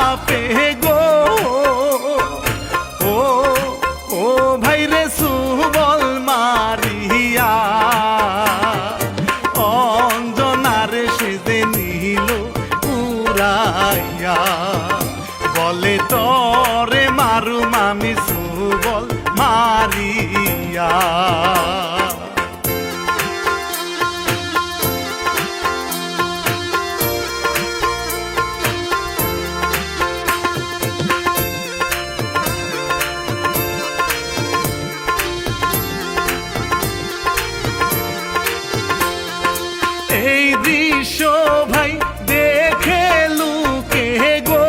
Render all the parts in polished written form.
সাপে গো ও ও ভাই রে সুবল মারিয়া অঞ্জনার সেজে নিল উড়াইয়া বলে তরে মারু মামি সুবল মারিয়া এই দৃশ্য ভাই দেখে লুকে গো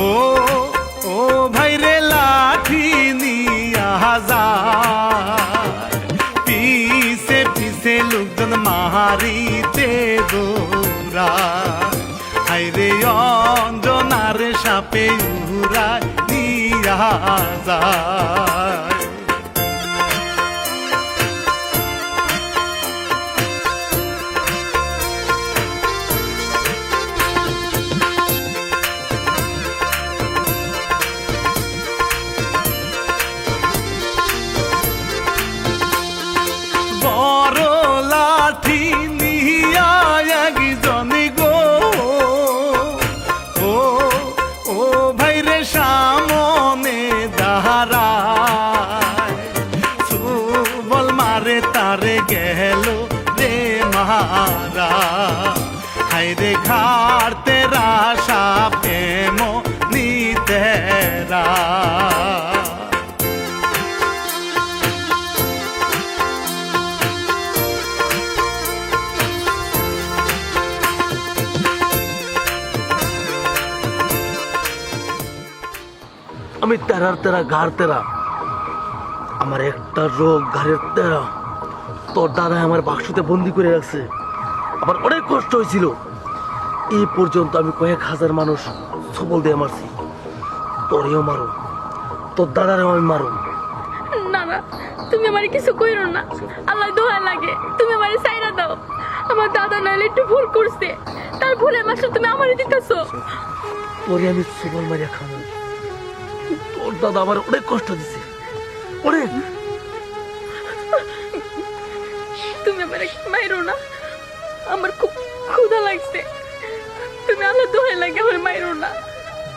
ও ও ভাই রে লাঠি নিয়া যায় পিছে পিছে লোকজন মারিতে দৌড়া হাই রে অঞ্জনার সাপে উড়া নিয়া যায় বড় লাঠি নিয়া একজনে গো ও ও ভাই রে সামনে দাঁড়ায় সুবল মারে তারে গেল রে মারা হাই রে ঘাড়তে রাশা প্রেম নিতেরা আমি তেরার তেরা ঘাড় তেরা আমার একটা রোগ ঘাড়ের তেরা তোর দাদা আমার বাক্সতে বন্দি করে রাখছে আমার অনেক কষ্ট হয়েছিল এই পর্যন্ত আমি কয়েক হাজার মানুষ সবল দিয়ে মারছি তোরেও মারো তোর দাদারেও আমি মারো না না তুমি আমার কিছু কইরো না আল্লাহ দোয়া লাগে তুমি আমারে সাইরা দাও আমার দাদা নাইলে একটু ভুল করছে তার ভুলে মাসে তুমি আমারে দিতেছো তোরে আমি সবল মারিয়া খাবো তোর দাদা আমার অনেক কষ্ট দিছে অনেক তুমি আমারে মাইরো না আমার খুব ক্ষুধা লাগছে তুমি আল্লাহ দোয়া লাগে আমার মাইরো না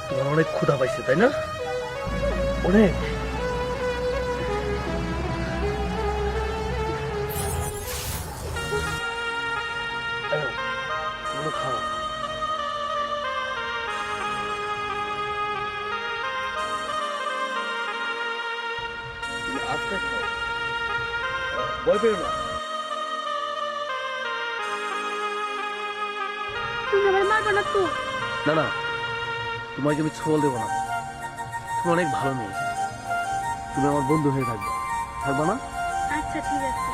তোমার অনেক ক্ষুধা পাইছে তাই না অনেক খাওয়া আস্তে খাও ভয় পেও না তুমি আমার মারবো না তো না না তোমাকে আমি ছোঁয়া দেবো না তুমি অনেক ভালো মেয়ে তুমি আমার বন্ধু হয়ে থাকবে থাকবা না আচ্ছা ঠিক আছে